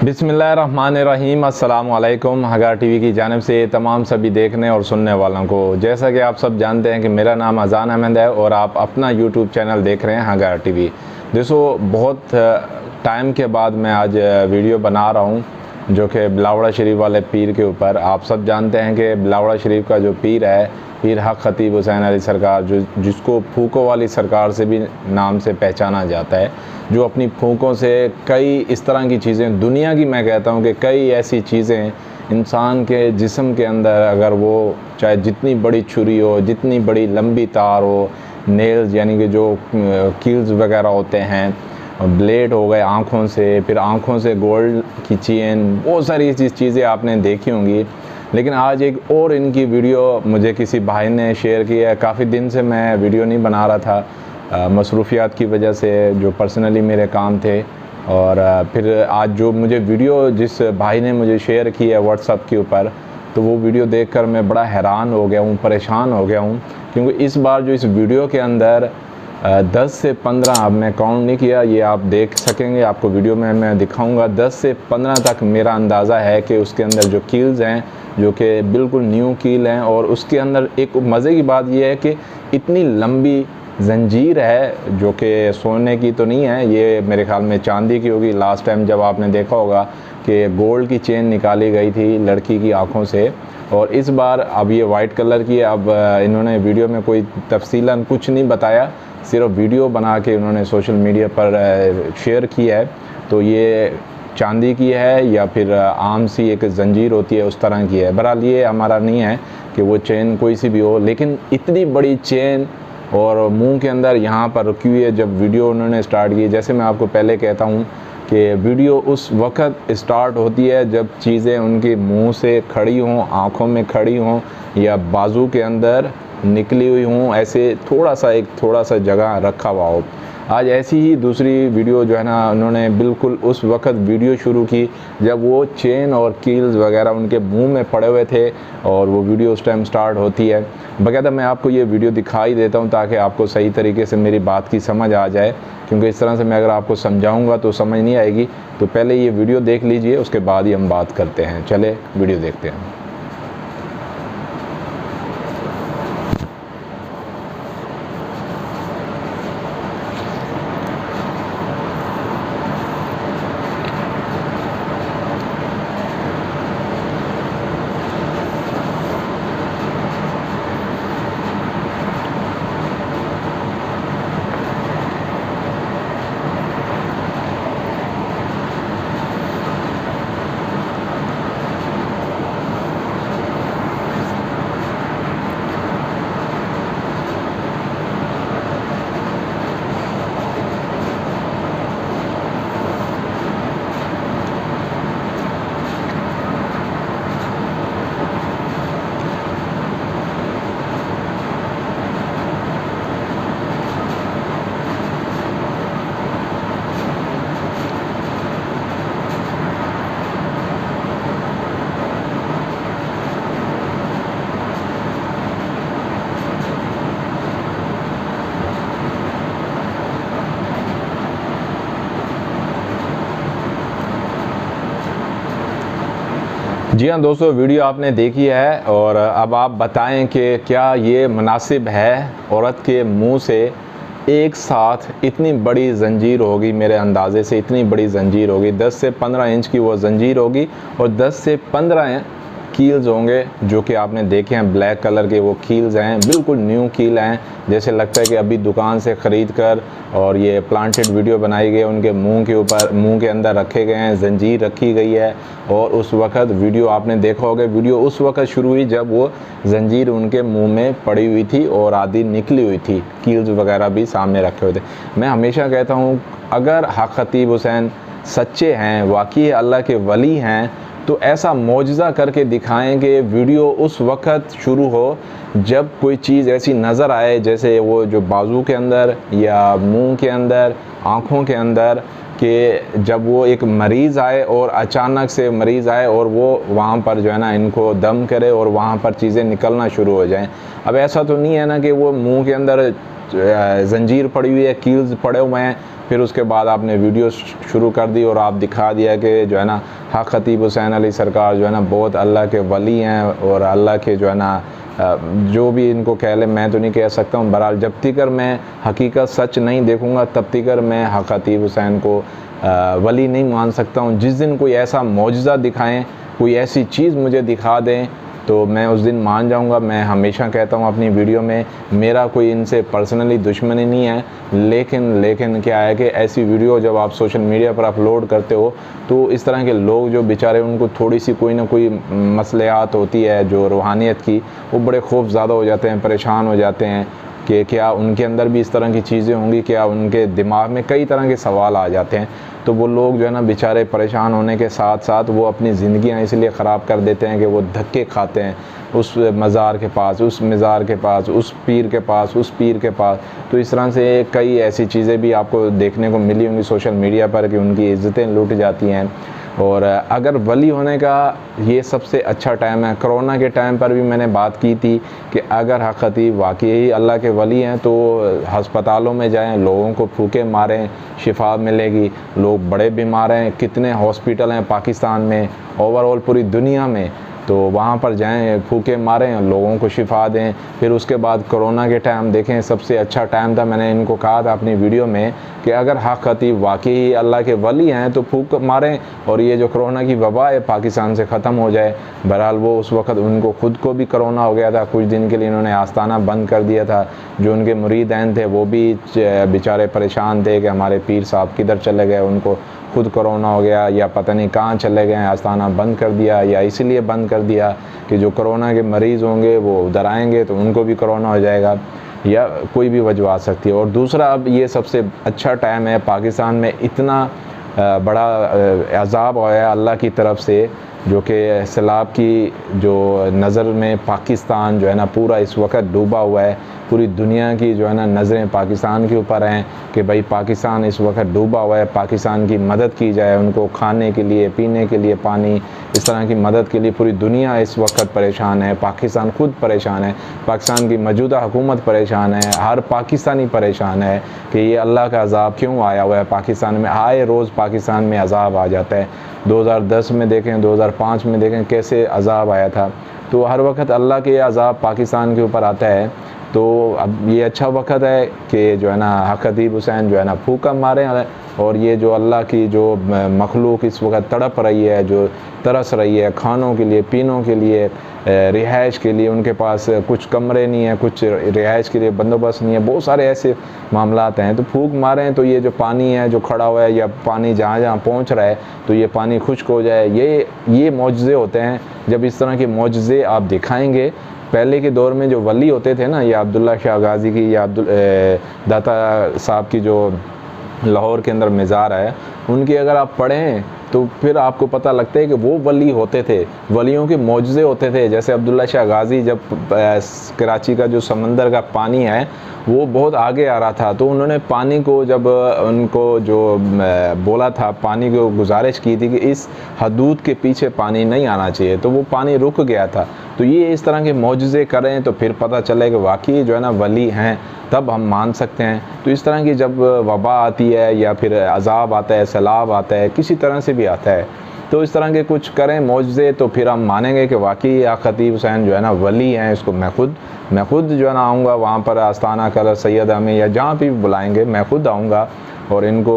बिस्मिल्लाहिर्रहमानिर्रहीम। अस्सलाम वालेकुम। हगार टीवी की जानिब से तमाम सभी देखने और सुनने वालों को, जैसा कि आप सब जानते हैं कि मेरा नाम अज़ान अहमद है और आप अपना यूट्यूब चैनल देख रहे हैं हगार टीवी। दोस्तों, बहुत टाइम के बाद मैं आज वीडियो बना रहा हूं जो कि बिलावड़ा शरीफ वाले पीर के ऊपर। आप सब जानते हैं कि बिलावड़ा शरीफ का जो पीर है, पीर हक ख़तीब हुसैन अली सरकार, जिसको फूकों वाली सरकार से भी नाम से पहचाना जाता है, जो अपनी फूकों से कई इस तरह की चीज़ें, दुनिया की मैं कहता हूँ कि कई ऐसी चीज़ें इंसान के जिस्म के अंदर, अगर वो चाहे जितनी बड़ी छुरी हो, जितनी बड़ी लंबी तार हो, नेल्स यानी कि जो कील्स वगैरह होते हैं, ब्लेड हो गए आँखों से, फिर आँखों से गोल्ड की चेन, बहुत सारी चीज़ें आपने देखी होंगी। लेकिन आज एक और इनकी वीडियो मुझे किसी भाई ने शेयर की है। काफ़ी दिन से मैं वीडियो नहीं बना रहा था, मसरूफियात की वजह से, जो पर्सनली मेरे काम थे। और फिर आज जो मुझे वीडियो जिस भाई ने मुझे शेयर की है व्हाट्सएप के ऊपर, तो वो वीडियो देखकर मैं बड़ा हैरान हो गया हूँ, परेशान हो गया हूँ। क्योंकि इस बार जो इस वीडियो के अंदर 10 से 15, अब मैं काउंट नहीं किया, ये आप देख सकेंगे, आपको वीडियो में मैं दिखाऊंगा, 10 से 15 तक मेरा अंदाज़ा है कि उसके अंदर जो कील्स हैं, जो कि बिल्कुल न्यू कील हैं। और उसके अंदर एक मज़े की बात यह है कि इतनी लंबी जंजीर है, जो कि सोने की तो नहीं है, ये मेरे ख्याल में चांदी की होगी। लास्ट टाइम जब आपने देखा होगा कि गोल्ड की चेन निकाली गई थी लड़की की आंखों से, और इस बार अब ये वाइट कलर की है। अब इन्होंने वीडियो में कोई तफसीलन कुछ नहीं बताया, सिर्फ वीडियो बना के उन्होंने सोशल मीडिया पर शेयर की है। तो ये चांदी की है या फिर आम सी एक जंजीर होती है उस तरह की है। बहरहाल ये हमारा नहीं है कि वो चेन कोई सी भी हो, लेकिन इतनी बड़ी चेन और मुंह के अंदर यहाँ पर रुकी हुई है। जब वीडियो उन्होंने स्टार्ट की, जैसे मैं आपको पहले कहता हूँ कि वीडियो उस वक़्त स्टार्ट होती है जब चीज़ें उनके मुंह से खड़ी हों, आँखों में खड़ी हों या बाजू के अंदर निकली हुई हूँ, ऐसे थोड़ा सा जगह रखा हुआ हो। आज ऐसी ही दूसरी वीडियो जो है ना, उन्होंने बिल्कुल उस वक़्त वीडियो शुरू की जब वो चेन और कील्स वगैरह उनके मुंह में पड़े हुए थे, और वो वीडियो उस टाइम स्टार्ट होती है। बाकायदा मैं आपको ये वीडियो दिखाई देता हूँ ताकि आपको सही तरीके से मेरी बात की समझ आ जाए, क्योंकि इस तरह से मैं अगर आपको समझाऊँगा तो समझ नहीं आएगी। तो पहले ये वीडियो देख लीजिए, उसके बाद ही हम बात करते हैं। चले वीडियो देखते हैं। जी हाँ दोस्तों, वीडियो आपने देखी है और अब आप बताएं कि क्या ये मुनासिब है औरत के मुंह से एक साथ इतनी बड़ी जंजीर होगी। मेरे अंदाज़े से इतनी बड़ी जंजीर होगी, 10 से 15 इंच की वो जंजीर होगी और 10 से 15 कील्स होंगे, जो कि आपने देखे हैं ब्लैक कलर के। वो कील्स हैं, बिल्कुल न्यू कील हैं, जैसे लगता है कि अभी दुकान से ख़रीद कर और ये प्लांटेड वीडियो बनाई गई, उनके मुंह के ऊपर, मुंह के अंदर रखे गए हैं, जंजीर रखी गई है। और उस वक़्त वीडियो आपने देखा होगा, वीडियो उस वक़्त शुरू हुई जब वो जंजीर उनके मुंह में पड़ी हुई थी और आधी निकली हुई थी, कील्स वगैरह भी सामने रखे हुए थे। मैं हमेशा कहता हूँ, अगर हक ख़तीब हुसैन सच्चे हैं, वाकई अल्लाह के वली हैं, तो ऐसा मौजज़ा करके दिखाएं कि वीडियो उस वक़्त शुरू हो जब कोई चीज़ ऐसी नज़र आए, जैसे वो जो बाजू के अंदर या मुंह के अंदर, आँखों के अंदर, कि जब वो एक मरीज़ आए और अचानक से मरीज़ आए और वो वहाँ पर जो है ना इनको दम करे और वहाँ पर चीज़ें निकलना शुरू हो जाएं। अब ऐसा तो नहीं है ना कि वो मुंह के अंदर जंजीर पड़ी हुई है, कील्स पड़े हुए हैं, फिर उसके बाद आपने वीडियो शुरू कर दी और आप दिखा दिया कि जो है ना हक़ ख़तीब हुसैन अली सरकार जो है ना बहुत अल्लाह के वली हैं और अल्लाह के जो है ना जो भी इनको कह ले, मैं तो नहीं कह सकता हूँ। बहरहाल जब तक मैं हकीकत सच नहीं देखूँगा तब तक मैं हक़ ख़तीब हुसैन को वली नहीं मान सकता हूँ। जिस दिन कोई ऐसा मौजज़ा दिखाएं, कोई ऐसी चीज़ मुझे दिखा दें तो मैं उस दिन मान जाऊंगा। मैं हमेशा कहता हूं अपनी वीडियो में, मेरा कोई इनसे पर्सनली दुश्मनी नहीं है, लेकिन क्या है कि ऐसी वीडियो जब आप सोशल मीडिया पर अपलोड करते हो तो इस तरह के लोग जो बेचारे उनको थोड़ी सी कोई ना कोई मसलियात होती है जो रूहानियत की, वो बड़े खौफ ज़्यादा हो जाते हैं, परेशान हो जाते हैं कि क्या उनके अंदर भी इस तरह की चीज़ें होंगी, क्या उनके दिमाग में कई तरह के सवाल आ जाते हैं। तो वो लोग जो है ना बेचारे परेशान होने के साथ साथ वो अपनी ज़िंदगियां इसलिए ख़राब कर देते हैं कि वो धक्के खाते हैं उस मज़ार के पास, उस मज़ार के पास, उस पीर के पास, उस पीर के पास। तो इस तरह से कई ऐसी चीज़ें भी आपको देखने को मिली होंगी सोशल मीडिया पर कि उनकी इज़्ज़तें लूट जाती हैं। और अगर वली होने का ये सबसे अच्छा टाइम है। कोरोना के टाइम पर भी मैंने बात की थी कि अगर हक़ ख़तीब वाकई अल्लाह के वली हैं तो हस्पतालों में जाएं, लोगों को फूके मारें, शिफा मिलेगी। लोग बड़े बीमार हैं, कितने हॉस्पिटल हैं पाकिस्तान में, ओवरऑल पूरी दुनिया में, तो वहाँ पर जाएं, फूके मारें, लोगों को शिफा दें। फिर उसके बाद कोरोना के टाइम देखें, सबसे अच्छा टाइम था। मैंने इनको कहा था अपनी वीडियो में कि अगर हक़ ख़तीब वाकई अल्लाह के वली हैं तो फूक मारें और ये जो कोरोना की वबा है पाकिस्तान से ख़त्म हो जाए। बहरहाल वो उस वक़्त उनको ख़ुद को भी कोरोना हो गया था, कुछ दिन के लिए इन्होंने आस्ताना बंद कर दिया था। जो उनके मुरीदैन थे वो भी बेचारे परेशान थे कि हमारे पीर साहब किधर चले गए, उनको खुद कोरोना हो गया या पता नहीं कहाँ चले गए, आस्ताना बंद कर दिया या इसीलिए बंद कर दिया कि जो कोरोना के मरीज़ होंगे वो उधर आएंगे तो उनको भी कोरोना हो जाएगा, या कोई भी वजह आ सकती है। और दूसरा, अब ये सबसे अच्छा टाइम है, पाकिस्तान में इतना बड़ा अज़ाब आया अल्लाह की तरफ से, जो कि सैलाब की जो नज़र में पाकिस्तान जो है ना पूरा इस वक्त डूबा हुआ है। पूरी दुनिया की जो है ना नज़रें पाकिस्तान के ऊपर हैं कि भाई पाकिस्तान इस वक्त डूबा हुआ है, पाकिस्तान की मदद की जाए, उनको खाने के लिए, पीने के लिए पानी, इस तरह की मदद के लिए पूरी दुनिया इस वक्त परेशान है। पाकिस्तान खुद परेशान है, पाकिस्तान की मौजूदा हुकूमत परेशान है, हर पाकिस्तानी परेशान है कि ये अल्लाह का अज़ाब क्यों आया हुआ है पाकिस्तान में। आए रोज़ पाकिस्तान में अज़ाब आ जाता है। 2010 में देखें, 2005 में देखें कैसे अज़ाब आया था। तो हर वक्त अल्लाह के अज़ाब पाकिस्तान के ऊपर आता है। तो अब ये अच्छा वक्त है कि जो है ना हक़ ख़तीब हुसैन जो है ना फूका मारें, और ये जो अल्लाह की जो मखलूक इस वक्त तड़प रही है, जो तरस रही है खानों के लिए, पीनों के लिए, रिहाइश के लिए, उनके पास कुछ कमरे नहीं है, कुछ रिहाइश के लिए बंदोबस्त नहीं है, बहुत सारे ऐसे मामलात हैं। तो फूक मारें तो ये जो पानी है जो खड़ा हुआ है, या पानी जहाँ जहाँ पहुँच रहा है तो ये पानी खुश्क हो जाए। ये मौजज़े होते हैं। जब इस तरह के मौजज़े आप दिखाएंगे, पहले के दौर में जो वली होते थे ना, या अब्दुल्ला शाह गाज़ी की या दाता साहब की जो लाहौर के अंदर मज़ार है, उनकी अगर आप पढ़ें तो फिर आपको पता लगता है कि वो वली होते थे, वलियों के मौजज़े होते थे। जैसे अब्दुल्ला शाह गाज़ी, जब कराची का जो समंदर का पानी है वो बहुत आगे आ रहा था, तो उन्होंने पानी को, जब उनको जो बोला था, पानी को गुजारिश की थी कि इस हदूद के पीछे पानी नहीं आना चाहिए, तो वो पानी रुक गया था। तो ये इस तरह के मौजज़े करें तो फिर पता चले कि वाकई जो है ना वली हैं, तब हम मान सकते हैं। तो इस तरह की जब वबा आती है या फिर अज़ाब आता है, सैलाब आता है, किसी तरह से भी आता है, तो इस तरह के कुछ करें मौजज़े, तो फिर हम मानेंगे कि वाकई हक़ ख़तीब हुसैन जो है ना वली हैं। इसको मैं खुद जो है ना आऊँगा वहाँ पर, आस्ताना कलर सैयद हमें या जहाँ भी बुलाएंगे, मैं खुद आऊँगा और इनको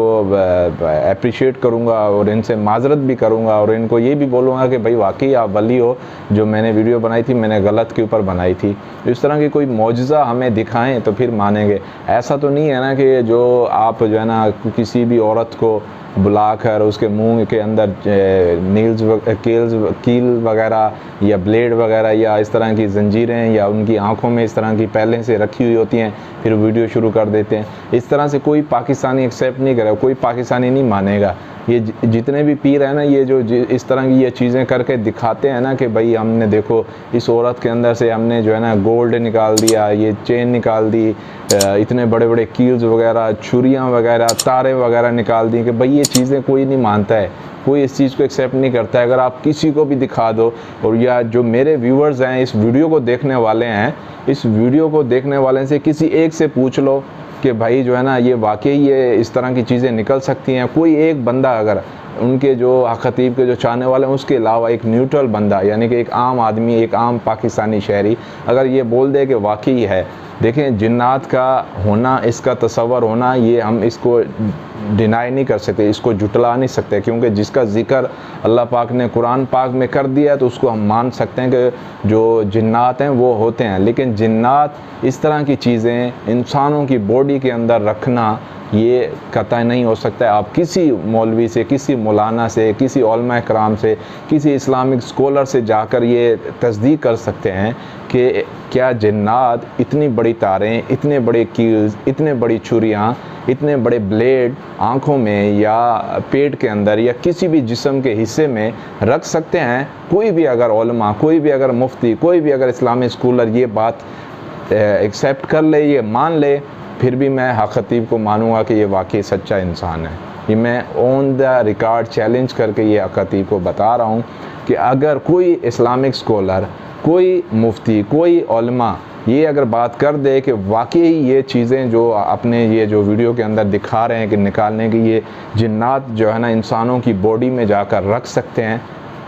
अप्रिशिएट करूँगा और इनसे माज़रत भी करूँगा और इनको ये भी बोलूँगा कि भाई वाकई आप वली हो, जो मैंने वीडियो बनाई थी मैंने गलत के ऊपर बनाई थी। इस तरह की कोई मौजज़ा हमें दिखाएं तो फिर मानेंगे। ऐसा तो नहीं है ना कि जो आप जो है ना किसी भी औरत को बुलाकर उसके मुंह के अंदर कील वगैरह या ब्लेड वगैरह या इस तरह की जंजीरें या उनकी आंखों में इस तरह की पहले से रखी हुई होती हैं, फिर वीडियो शुरू कर देते हैं। इस तरह से कोई पाकिस्तानी एक्सेप्ट नहीं करेगा, कोई पाकिस्तानी नहीं मानेगा। ये जितने भी पीर हैं ना, ये जो इस तरह की ये चीज़ें करके दिखाते हैं ना कि भाई हमने देखो इस औरत के अंदर से हमने जो है ना गोल्ड निकाल दिया, ये चेन निकाल दी, इतने बड़े बड़े कील्स वगैरह, छुरियाँ वगैरह, तारे वगैरह निकाल दी, कि भाई ये चीज़ें कोई नहीं मानता है, कोई इस चीज़ को एक्सेप्ट नहीं करता है। अगर आप किसी को भी दिखा दो, और या जो मेरे व्यूअर्स हैं, इस वीडियो को देखने वाले हैं, इस वीडियो को देखने वाले से किसी एक से पूछ लो कि भाई जो है ना ये वाकई ये इस तरह की चीज़ें निकल सकती हैं। कोई एक बंदा अगर उनके जो खतीब के जो चाहने वाले हैं उसके अलावा एक न्यूट्रल बंदा, यानी कि एक आम आदमी, एक आम पाकिस्तानी शहरी अगर ये बोल दे कि वाकई है, देखें जिन्नात का होना, इसका तसव्वुर होना, ये हम इसको डिनाई नहीं कर सकते, इसको जुटला नहीं सकते, क्योंकि जिसका ज़िक्र अल्लाह पाक ने कुरान पाक में कर दिया है तो उसको हम मान सकते हैं कि जो जिन्नात हैं वो होते हैं। लेकिन जिन्नात इस तरह की चीज़ें इंसानों की बॉडी के अंदर रखना ये कतई नहीं हो सकता है। आप किसी मौलवी से, किसी मौलाना से, किसी उलमा कराम से, किसी इस्लामिक स्कॉलर से जाकर ये तस्दीक कर सकते हैं कि क्या जिन्नात इतनी बड़ी तारें, इतने बड़े कील्स, इतने बड़ी छुरियाँ, इतने बड़े ब्लेड आँखों में या पेट के अंदर या किसी भी जिस्म के हिस्से में रख सकते हैं। कोई भी अगर उलमा, कोई भी अगर मुफ्ती, कोई भी अगर इस्लामिक स्कॉलर ये बात एक्सेप्ट कर ले, ये मान ले, फिर भी मैं हक खतीब को मानूंगा कि ये वाकई सच्चा इंसान है। ये मैं ऑन द रिकॉर्ड चैलेंज करके ये हक खतीब को बता रहा हूँ कि अगर कोई इस्लामिक स्कॉलर, कोई मुफ्ती, कोई उलमा ये अगर बात कर दे कि वाकई ये चीज़ें जो अपने ये जो वीडियो के अंदर दिखा रहे हैं कि निकालने की, ये जिन्नात जो है ना इंसानों की बॉडी में जाकर रख सकते हैं,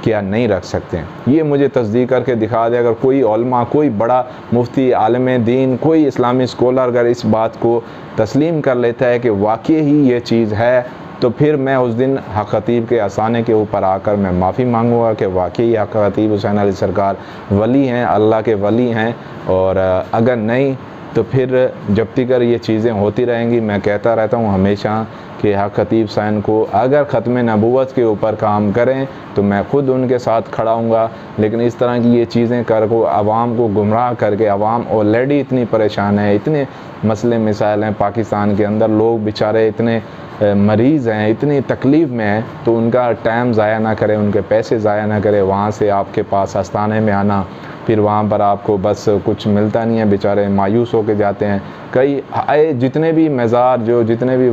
क्या नहीं रख सकते हैं, ये मुझे तस्दीक करके दिखा दे। अगर कोई उलमा, कोई बड़ा मुफ्ती, आलिम दीन, कोई इस्लामी स्कॉलर अगर इस बात को तस्लीम कर लेता है कि वाकई ही ये चीज़ है, तो फिर मैं उस दिन हक खतीब के आसाने के ऊपर आकर मैं माफ़ी मांगूंगा कि वाकई हक खतीब हुसैन अली सरकार वली हैं, अल्लाह के वली हैं। और अगर नहीं तो फिर जब तक ये चीज़ें होती रहेंगी, मैं कहता रहता हूँ हमेशा कि हक खतीब साहब को अगर ख़त्म नबूवत के ऊपर काम करें तो मैं ख़ुद उनके साथ खड़ा हूँगा। लेकिन इस तरह की ये चीज़ें कर को आवाम को गुमराह करके, आवाम ऑलरेडी इतनी परेशान है, इतने मसले मिसाइल हैं पाकिस्तान के अंदर, लोग बेचारे इतने मरीज़ हैं, इतनी तकलीफ़ में हैं, तो उनका टाइम ज़ाया ना करें, उनके पैसे ज़ाया ना करें। वहाँ से आपके पास आस्थाने में आना, फिर वहाँ पर आपको बस कुछ मिलता नहीं है, बेचारे मायूस होके जाते हैं। कई जितने भी मज़ार, जो जितने भी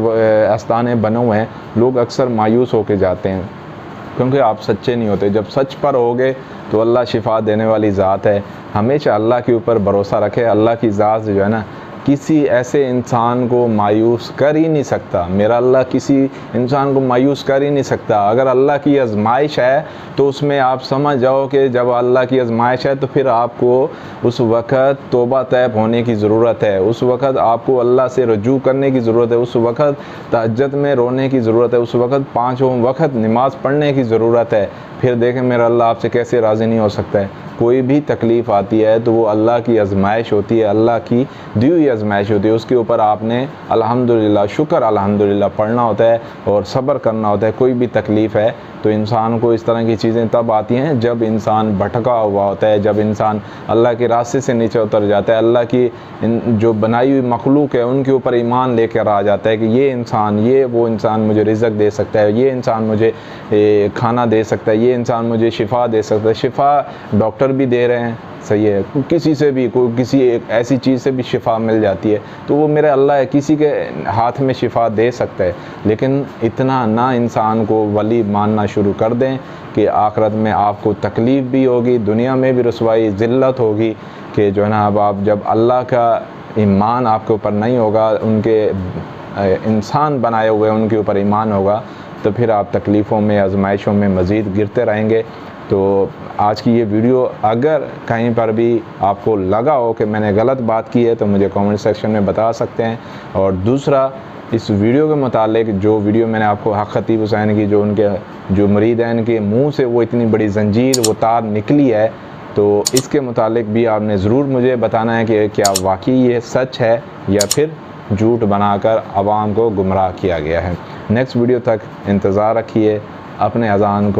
आस्थाने बने हुए हैं, लोग अक्सर मायूस होके जाते हैं क्योंकि आप सच्चे नहीं होते। जब सच पर होगे तो अल्लाह शिफा देने वाली ज़ात है। हमेशा अल्लाह के ऊपर भरोसा रखे। अल्लाह की ज़ात जो है ना किसी ऐसे इंसान को मायूस कर ही नहीं सकता। मेरा अल्लाह किसी इंसान को मायूस कर ही नहीं सकता। अगर अल्लाह की आजमाइश है तो उसमें आप समझ जाओ कि जब अल्लाह की आजमाइश है तो फिर आपको उस वक़्त तौबा तैब होने की ज़रूरत है, उस वक़्त आपको अल्लाह से रजू करने की ज़रूरत है, उस वक़्त तहज्जुद में रोने की ज़रूरत है, उस वक़्त पाँचों वक़्त नमाज़ पढ़ने की ज़रूरत है। फिर देखें मेरा अल्लाह आपसे कैसे राज़ी नहीं हो सकता है। कोई भी तकलीफ़ आती है तो वो अल्लाह की आजमाइश होती है, अल्लाह की दी हुई आजमाइश होती है। उसके ऊपर आपने अल्हम्दुलिल्लाह, शुक्र अल्हम्दुलिल्लाह पढ़ना होता है और सब्र करना होता है। कोई भी तकलीफ़ है तो इंसान को इस तरह की चीज़ें तब आती हैं जब इंसान भटका हुआ होता है, जब इंसान अल्लाह के रास्ते से नीचे उतर जाता है, अल्लाह की जो बनाई हुई मखलूक है उनके ऊपर ईमान लेकर आ जाता है कि ये इंसान, ये वो इंसान मुझे रिज़्क़ दे सकता है, ये इंसान मुझे खाना दे सकता है, ये इंसान मुझे शिफा दे सकता है। शिफा डॉक्टर भी दे रहे हैं, सही है, किसी से भी कोई किसी एक ऐसी चीज़ से भी शिफा मिल जाती है तो वो मेरा अल्लाह है, किसी के हाथ में शिफा दे सकता है। लेकिन इतना ना इंसान को वली मानना शुरू कर दें कि आखिरत में आपको तकलीफ़ भी होगी, दुनिया में भी रुसवाई ज़िल्लत होगी कि जो है ना अब आप जब अल्लाह का ईमान आपके ऊपर नहीं होगा, उनके इंसान बनाए हुए उनके ऊपर ईमान होगा, तो फिर आप तकलीफ़ों में, आजमाइशों में मज़ीद गिरते रहेंगे। तो आज की ये वीडियो अगर कहीं पर भी आपको लगा हो कि मैंने गलत बात की है तो मुझे कमेंट सेक्शन में बता सकते हैं। और दूसरा, इस वीडियो के मुतालिक जो वीडियो मैंने आपको हक खतीब हुसैन की जो उनके जो मुरीदैन के मुंह से वो इतनी बड़ी जंजीर, वो तार निकली है, तो इसके मुतालिक भी आपने ज़रूर मुझे बताना है कि क्या वाकई ये सच है या फिर झूठ बनाकर आवाम को गुमराह किया गया है। नेक्स्ट वीडियो तक इंतज़ार रखिए। अपने अज़ान को